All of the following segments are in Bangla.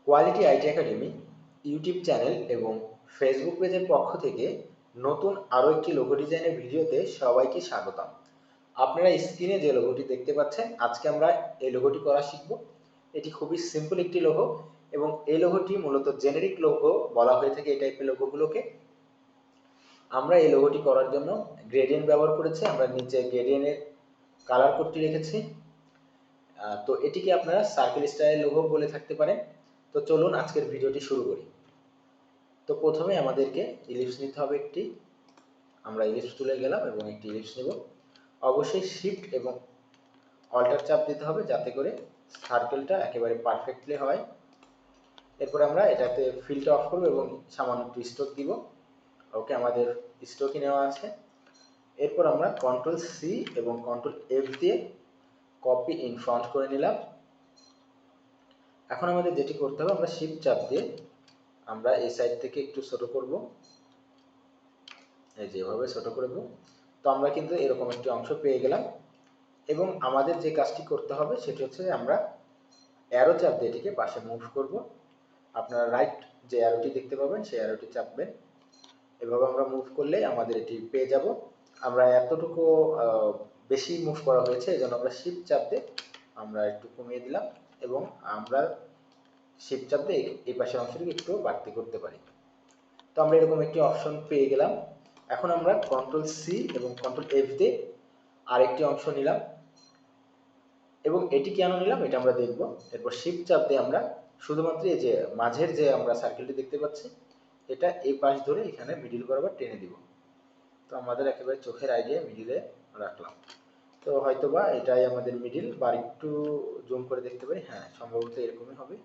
Quality IT academy YouTube channel এবং ফেসবুক পেজের পক্ষ থেকে নতুন আরও একটি লোগো ডিজাইনের ভিডিওতে সবাইকে স্বাগতম। আপনারা স্ক্রিনে যে লোগোটি দেখতে পাচ্ছেন, আজকে আমরা এই লোগোটি করা শিখব। এটি খুবই সিম্পল একটি লোগো এবং এই লোগোটি মূলত জেনেরিক লোগো বলা হয়ে থাকে এই টাইপের লোগোগুলোকে। আমরা এই লোগোটি করার জন্য গ্রেডিয়েন্ট ব্যবহার করেছি। আমরা নিচে গ্রেডিয়েন্টের কালার কোডটি রেখেছি। তো এটিকে আপনারা সার্কেল স্টাইল লোগো বলে থাকতে পারেন। তো চলুন আজকের ভিডিওটি শুরু করি। তো প্রথমে আমাদেরকে ইলিপস নিতে হবে একটি। আমরা ইলিপস টুলে গেলাম এবং একটি ইলিপস নেব। অবশ্যই শিফট এবং অল্টার চাপ দিতে হবে যাতে করে সার্কেলটা একেবারে পারফেক্টলি হয়। এরপর আমরা এটাতে ফিলটা অফ করব এবং সামান্য একটু স্ট্রোক দিব। ওকে, আমাদের স্ট্রোকই নেওয়া আছে। এরপর আমরা কন্ট্রোল সি এবং কন্ট্রোল এফ দিয়ে কপি ইন ফ্রন্ট করে নিলাম। এখন আমাদের যেটি করতে হবে, আমরা শিফট চাপ দিয়ে আমরা এই সাইড থেকে একটু ছোট করব, এই যেভাবে ছোট করব। তো আমরা কিন্তু এরকম একটি অংশ পেয়ে গেলাম এবং আমাদের যে কাজটি করতে হবে সেটি হচ্ছে আমরা অ্যারো চাপ দিয়ে এটিকে পাশে মুভ করব। আপনারা রাইট যে অ্যারোটি দেখতে পাবেন সেই অ্যারোটি চাপবেন। এভাবে আমরা মুভ করলে আমাদের এটি পেয়ে যাব। আমরা এতটুকু বেশি মুভ করা হয়েছে, এই জন্য আমরা শিফট চাপ দিয়ে আমরা একটু কমিয়ে দিলাম এবং আমরা শিফট চাপ দিয়ে এই পাশের অংশটিকে একটু বাড়তি করতে পারি। তো আমরা এরকম একটি অপশন পেয়ে গেলাম। এখন আমরা কন্ট্রোল সি এবং কন্ট্রোল এফ দিয়ে আরেকটি অংশ নিলাম এবং এটি কেন নিলাম এটা আমরা দেখব। এরপর শিফট চাপ দিয়ে আমরা শুধুমাত্র এই যে মাঝের যে আমরা সার্কেলটি দেখতে পাচ্ছি এটা এই পাশ ধরে এখানে মিডিল বরাবর টেনে দিব। তো আমাদের একেবারে চোখের আইডিয়া মিডিলে রাখলাম। তো হয়তোবা এটাই আমাদের মিডিল, বা একটু জুম করে দেখতে পারি। হ্যাঁ, সম্ভবত এরকমই হবে,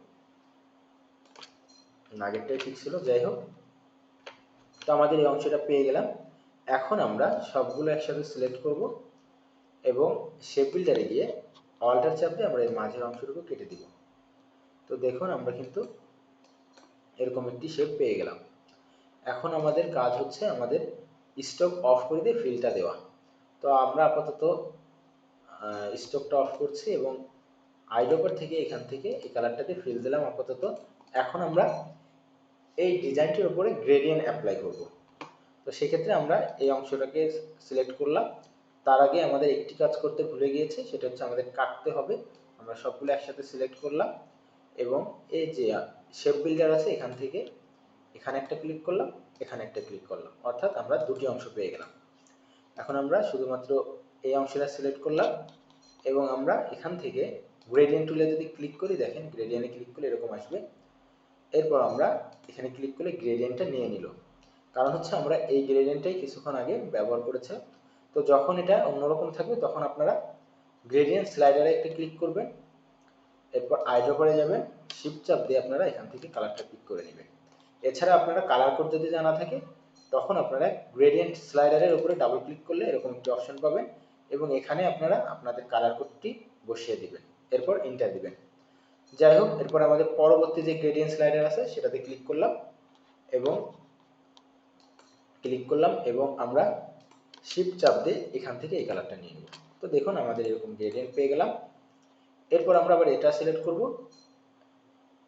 আগেরটাই ঠিক ছিল। যাই হোক, তো আমাদের এই অংশটা পেয়ে গেলাম। এখন আমরা সবগুলো একসাথে সিলেক্ট করব এবং শেপ বিল্ডারে গিয়ে অল্টার চাপ দিয়ে আমরা এর মাঝের অংশটুকু কেটে দিব। তো দেখুন আমরা কিন্তু এরকম একটি শেপ পেয়ে গেলাম। এখন আমাদের কাজ হচ্ছে আমাদের স্টক অফ করে দিয়ে ফিলটা দেওয়া। তো আমরা আপাতত স্টকটা অফ করছি এবং আইড্রপার থেকে এখান থেকে এই কালারটাতে ফিল দিলাম আপাতত। এখন আমরা এই ডিজাইনটির উপরে গ্রেডিয়েন্ট অ্যাপ্লাই করব। তো সেক্ষেত্রে আমরা এই অংশটাকে সিলেক্ট করলাম। তার আগে আমাদের একটি কাজ করতে ভুলে গিয়েছি, সেটা হচ্ছে আমাদের কাটতে হবে। আমরা সবগুলো একসাথে সিলেক্ট করলাম এবং এই যে শেপ বিল্ডার আছে এখান থেকে এখানে একটা ক্লিক করলাম, এখানে একটা ক্লিক করলাম, অর্থাৎ আমরা দুটি অংশ পেয়ে গেলাম। এখন আমরা শুধুমাত্র এই অংশটা সিলেক্ট করলাম এবং আমরা এখান থেকে গ্রেডিয়েন্ট টুলে যদি ক্লিক করি, দেখেন গ্রেডিয়েন্টে ক্লিক করলে এরকম আসবে। এরপর আমরা এখানে ক্লিক করলে গ্রেডিয়েন্টটা নিয়ে নিল, কারণ হচ্ছে আমরা এই গ্রেডিয়েন্টটাই কিছুক্ষণ আগে ব্যবহার করেছি। তো যখন এটা অন্যরকম থাকবে তখন আপনারা গ্রেডিয়েন্ট স্লাইডারে একটা ক্লিক করবেন, এরপর আইড্রপারে যাবেন, শিফট চাপ দিয়ে আপনারা এখান থেকে কালারটা পিক করে নেবেন। এছাড়া আপনারা কালার কোড যদি জানা থাকে তখন আপনারা গ্রেডিয়েন্ট স্লাইডারের উপরে ডাবল ক্লিক করলে এরকম একটি অপশন পাবেন এবং এখানে আপনারা আপনাদের কালার কোডটি বসিয়ে দিবেন, এরপর এন্টার দিবেন। যাই হোক, এরপর আমাদের পরবর্তী যে গ্রেডিয়েন্ট স্লাইডার আছে সেটাতে ক্লিক করলাম এবং আমরা শিফট চাপ দিয়ে এখান থেকে এই কালারটা নিয়ে নেব। তো দেখুন আমাদের এরকম গ্রেডিয়েন্ট পেয়ে গেলাম। এরপর আমরা আবার এটা সিলেক্ট করব,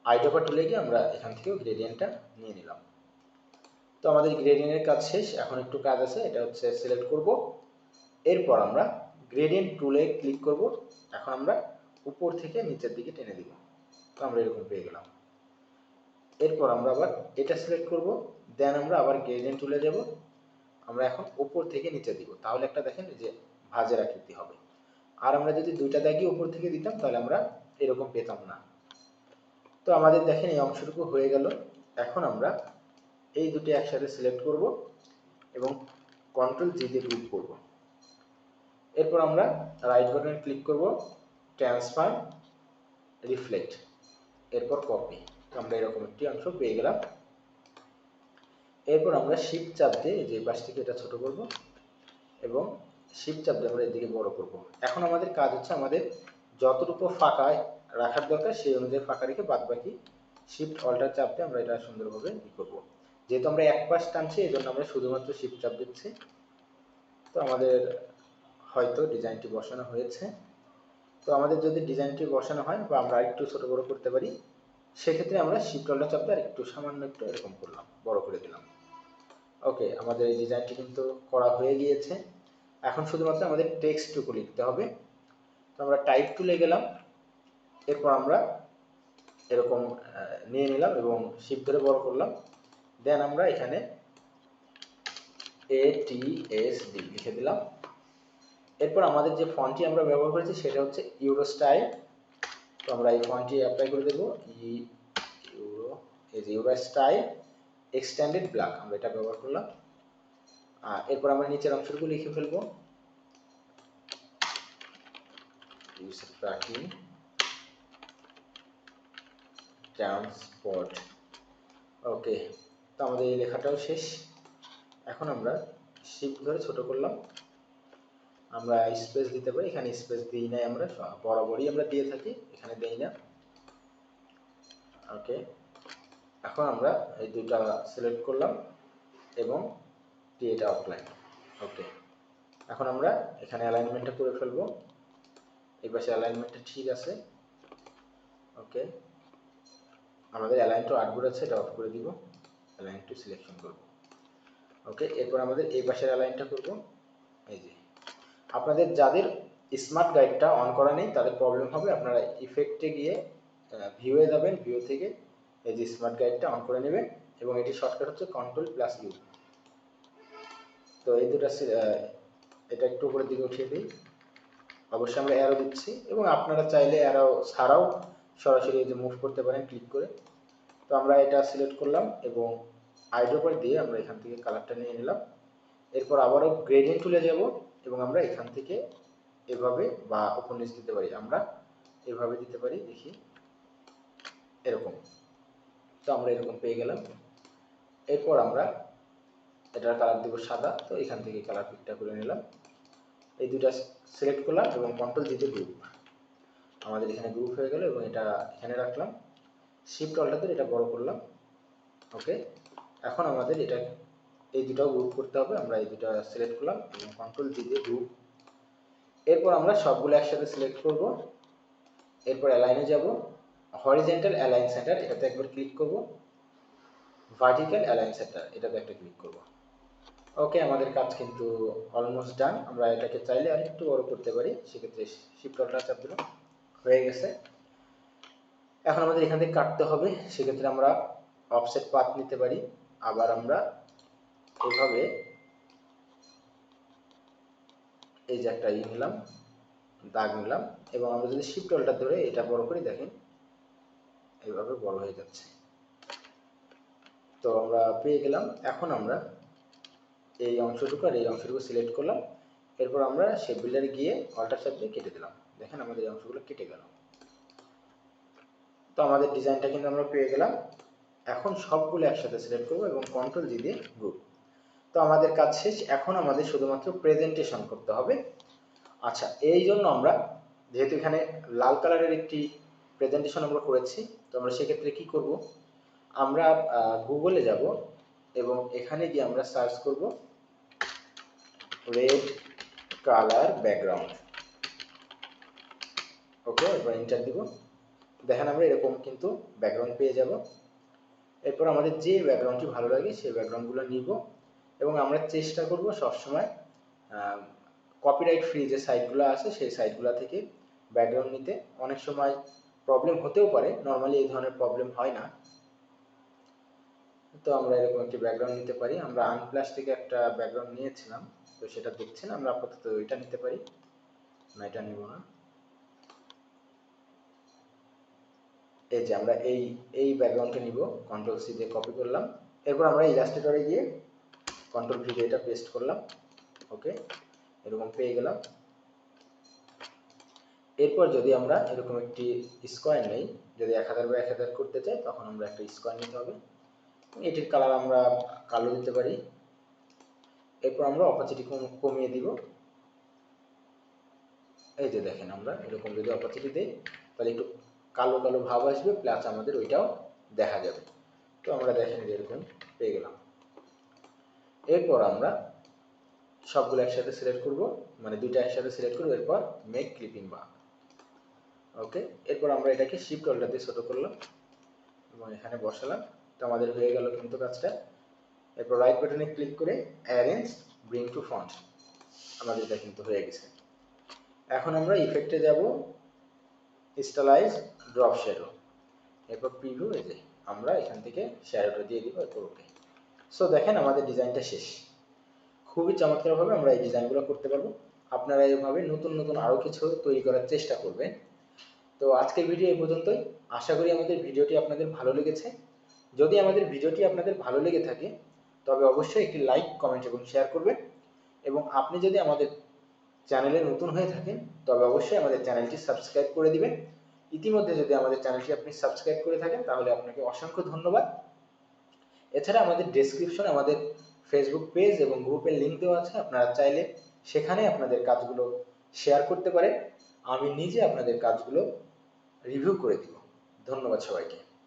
আইড্রপার টুলে গিয়ে আমরা এখান থেকেও গ্রেডিয়েন্টটা নিয়ে নিলাম। তো আমাদের গ্রেডিয়েন্টের কাজ শেষ। এখন একটু কাজ আছে, এটা হচ্ছে সিলেক্ট করব। এরপর আমরা গ্রেডিয়েন্ট টুলে ক্লিক করব। এখন আমরা উপর থেকে নিচের দিকে টেনে দিব। তো আমরা এরকম পেয়ে গেলাম। এরপর আমরা আবার এটা সিলেক্ট করব, দেন আমরা আবার গ্রেডিয়েন্ট টুলে যাব। আমরা এখন উপর থেকে নিচে দিব, তাহলে একটা দেখেন যে ভাঁজের আকৃতি হবে। আর আমরা যদি দুইটা দাগই উপর থেকে দিতাম তাহলে আমরা এরকম পেতাম না। তো আমাদের দেখেন এই অংশটুকু হয়ে গেল। এখন আমরা এই দুটি একসাথে সিলেক্ট করব এবং কন্ট্রোল জি দিয়ে গ্রুপ করব। এরপর আমরা রাইট বাটনে ক্লিক করব, ট্রান্সফার, রিফ্লেক্ট, এরপর কপি। তো আমরা এরকম একটি অংশ পেয়ে গেলাম। এরপর আমরা শিফট চাপ দিয়ে যে পাশ থেকে এটা ছোট করব এবং শিফট চাপ দিয়ে আমরা এদিকে বড় করব। এখন আমাদের কাজ হচ্ছে আমাদের যতটুকু ফাঁকা রাখার দরকার সেই অনুযায়ী ফাঁকা রেখে বাদ বাকি শিফট অল্টার চাপ দিয়ে আমরা এটা সুন্দরভাবে করব। যেহেতু আমরা এক পাশ টানছি এই জন্য আমরা শুধুমাত্র শিফট চাপ দিচ্ছি। তো আমাদের হয়তো ডিজাইনটি বসানো হয়েছে। তো আমাদের যদি ডিজাইনটি বসানো হয় বা আমরা একটু ছোট বড় করতে পারি, সেক্ষেত্রে আমরা শিফট অল্টার চাপ দিয়ে একটু সামান্য একটু এরকম করলাম, বড় করে দিলাম। ওকে, আমাদের এই ডিজাইনটি কিন্তু করা হয়ে গিয়েছে। এখন শুধুমাত্র আমাদের টেক্সটটুকু লিখতে হবে। তো আমরা টাইপ টুলে গেলাম, এরপর আমরা এরকম নিয়ে নিলাম এবং শিফট ধরে বড় করলাম। দেন আমরা এখানে ATSD লিখে দিলাম। এরপর আমাদের যে ফন্টটি আমরা ব্যবহার করেছি সেটা হচ্ছে ইউরো স্টাইল। তো আমরা এই ফন্টটি অ্যাপ্লাই করে দেবো, ইউরো স্টাইল এক্সটেন্ডেড ব্ল্যাক, আমরা এটা ব্যবহার করলাম। এরপর আমরা নিচের অংশটুকু লিখে ফেলবো, ইউজার ট্র্যাকিং ট্রান্সপোর্ট। ওকে, তো আমাদের এই লেখাটাও শেষ। এখন আমরা শিফট ধরে ছোট করলাম, আমরা স্পেস দিতে পারি, এখানে স্পেস দিই নাই, আমরা বরাবরই আমরা দিয়ে থাকি, এখানে দেই না। ওকে, এখন আমরা এই দুইটা সিলেক্ট করলাম এবং ক্রিয়েট আউটলাইন। ওকে, এখন আমরা এখানে অ্যালাইনমেন্টটা করে ফেলবো, এই পাশে অ্যালাইনমেন্টটা ঠিক আছে। ওকে, আমাদের অ্যালাইন টু আর্টবোর্ড আছে, এটা অফ করে দিব, অ্যালাইন টু সিলেকশন করব। ওকে, এরপর আমাদের এই পাশের অ্যালাইনটা করব। এই যে আপনাদের যাদের স্মার্ট গাইডটা অন করা নেই তাদের প্রবলেম হবে, আপনারা ইফেক্টে গিয়ে ভিউয়ে যাবেন, ভিউ থেকে এই যে স্মার্ট গাইডটা অন করে নেবেন এবং এটি শর্টকাট হচ্ছে Ctrl+U। তো এই দুটো এটা একটু উপরের দিকে উঠিয়ে দিই, অবশ্যই আমরা অ্যারো দিচ্ছি এবং আপনারা চাইলে অ্যারো ছাড়াও সরাসরি এই যে মুভ করতে পারেন ক্লিক করে। তো আমরা এটা সিলেক্ট করলাম এবং আইড্রপার দিয়ে আমরা এখান থেকে কালারটা নিয়ে নিলাম। এরপর আবারও গ্রেডিয়েন্ট টুলে যাব এবং আমরা এখান থেকে এভাবে বা উপর নিচ দিতে পারি, আমরা এভাবে দিতে পারি, দেখি এরকম। তো আমরা এরকম পেয়ে গেলাম। এরপর আমরা এটার কালার দেব সাদা, তো এখান থেকে কালার পিকটা করে নিলাম, এই দুটা সিলেক্ট করলাম এবং কন্ট্রোল দিতে গ্রুপ, আমাদের এখানে গ্রুপ হয়ে গেল এবং এটা এখানে রাখলাম। শিফট অল্টার এটা বড় করলাম। ওকে, এখন আমাদের এটা এই দুটাও গ্রুপ করতে হবে, আমরা এই দুটা সিলেক্ট করলাম এবং কন্ট্রোল দিয়ে গ্রুপ। এরপর আমরা সবগুলো একসাথে সিলেক্ট করব, এরপর অ্যালাইনে যাব, হরিজন্টাল অ্যালাইন সেন্টার এটাতে একবার ক্লিক করব, ভার্টিক্যাল অ্যালাইন সেন্টার এটাতে একটা ক্লিক করব। ওকে, আমাদের কাজ কিন্তু অলমোস্ট ডান। আমরা এটাকে চাইলে আর একটু বড় করতে পারি, সেক্ষেত্রে শিফট অল্টার চাপ দিলাম, হয়ে গেছে। এখন আমাদের এখান থেকে কাটতে হবে, সেক্ষেত্রে আমরা অফসেট পাথ নিতে পারি, আবার আমরা এইভাবে এই যে একটা নিলাম, দাগ নিলাম এবং আমরা যদি শিফট অল্টার ধরে এটা বড় করি, দেখেন এইভাবে বড় হয়ে যাচ্ছে। তো আমরা পেয়ে গেলাম। এখন আমরা এই অংশটুকু আর এই অংশটুকু সিলেক্ট করলাম, এরপর আমরা শেপ বিল্ডারে গিয়ে অল্টার চাপ দিয়ে কেটে দিলাম, দেখেন আমাদের এই অংশগুলো কেটে গেল। তো আমাদের ডিজাইনটা কিন্তু আমরা পেয়ে গেলাম। এখন সবগুলো একসাথে সিলেক্ট করব এবং কন্ট্রোল জি দিয়ে গ্রুপ। তো আমাদের কাজ শেষ, এখন আমাদের শুধুমাত্র প্রেজেন্টেশন করতে হবে। আচ্ছা, এই জন্য আমরা যেহেতু এখানে লাল কালারের একটি প্রেজেন্টেশন আমরা করেছি, তো আমরা সেক্ষেত্রে কি করব, আমরা গুগলে যাব এবং এখানে গিয়ে আমরা সার্চ করব রেড কালার ব্যাকগ্রাউন্ড। ওকে, এবার এন্টার দিব, দেখেন আমরা এরকম কিন্তু ব্যাকগ্রাউন্ড পেয়ে যাব। এরপর আমাদের যে ব্যাকগ্রাউন্ডটি ভালো লাগে সেই ব্যাকগ্রাউন্ডগুলো নিব এবং আমরা চেষ্টা করব সবসময় কপিরাইট ফ্রি যে সাইটগুলো আছে সেই সাইটগুলো থেকে ব্যাকগ্রাউন্ড নিতে। অনেক সময় প্রবলেম হতেও পারে, নর্মালি এই ধরনের প্রবলেম হয় না। তো আমরা এরকম একটি ব্যাকগ্রাউন্ড নিতে পারি, আমরা আনপ্লাস থেকে একটা ব্যাকগ্রাউন্ড নিয়েছিলাম, তো সেটা দেখছেন, আমরা আপাতত এটা নিতে পারি না, এটা নিব না। এই যে আমরা এই ব্যাকগ্রাউন্ডটা নিব, কন্ট্রোল সি দিয়ে কপি করলাম, এরপর আমরা ইলাস্ট্রেটরে গিয়ে কন্ট্রোল ভি দিয়ে এটা পেস্ট করলাম। ওকে, এরকম পেয়ে গেলাম। এরপর যদি আমরা এরকম একটি স্কোয়ার নেই, যদি 1000 বাই 1000 করতে চাই তখন আমরা একটা স্কোয়ার নিতে হবে, এটির কালার আমরা কালো দিতে পারি। এরপর আমরা অপাসিটি কমিয়ে দিব, এই যে দেখেন আমরা এরকম যদি অপাসিটি দেই তাহলে একটু কালো কালো ভাব আসবে, প্লাস আমাদের ওইটাও দেখা যাবে। তো আমরা দেখেন এরকম পেয়ে গেলাম। এরপর আমরা সবগুলো একসাথে সিলেক্ট করব, মানে দুইটা একসাথে সিলেক্ট করব, এরপর মেক ক্লিপিং বার। ওকে, এরপর আমরা এটাকে শিফট অল্টার দিয়ে ছোট করলাম এবং এখানে বসালাম। তো আমাদের হয়ে গেল কিন্তু কাজটা। এরপর রাইট বাটনে ক্লিক করে অ্যারেঞ্জ ব্রিং টু ফন্ট, আমাদের এটা কিন্তু হয়ে গেছে। এখন আমরা ইফেক্টে যাব, স্টাইলাইজ ড্রপ শ্যাডো, এরপর প্রিভিউ। এই যে আমরা এখান থেকে শ্যাডোটা দিয়ে দিব, এরপর ওকে। সো দেখেন আমাদের ডিজাইনটা শেষ। খুবই চমৎকারভাবে আমরা এই ডিজাইনগুলো করতে পারবো। আপনারা এইভাবে নতুন নতুন আরও কিছু তৈরি করার চেষ্টা করবেন। তো আজকের ভিডিও এই পর্যন্তই। আশা করি আমাদের ভিডিওটি আপনাদের ভালো লেগেছে। যদি আমাদের ভিডিওটি আপনাদের ভালো লেগে থাকে তবে অবশ্যই একটি লাইক, কমেন্ট এবং শেয়ার করবেন। এবং আপনি যদি আমাদের চ্যানেলে নতুন হয়ে থাকেন তবে অবশ্যই আমাদের চ্যানেলটি সাবস্ক্রাইব করে দিবেন। ইতিমধ্যে যদি আমাদের চ্যানেলটি আপনি সাবস্ক্রাইব করে থাকেন তাহলে আপনাকে অসংখ্য ধন্যবাদ। এছাড়া আমাদের ডেসক্রিপশনে আমাদের ফেসবুক পেজ এবং গ্রুপের লিঙ্ক দেওয়া আছে, আপনারা চাইলে সেখানে আপনাদের কাজগুলো শেয়ার করতে পারেন। আমি নিজে আপনাদের কাজগুলো রিভিউ করে দিব। ধন্যবাদ সবাইকে।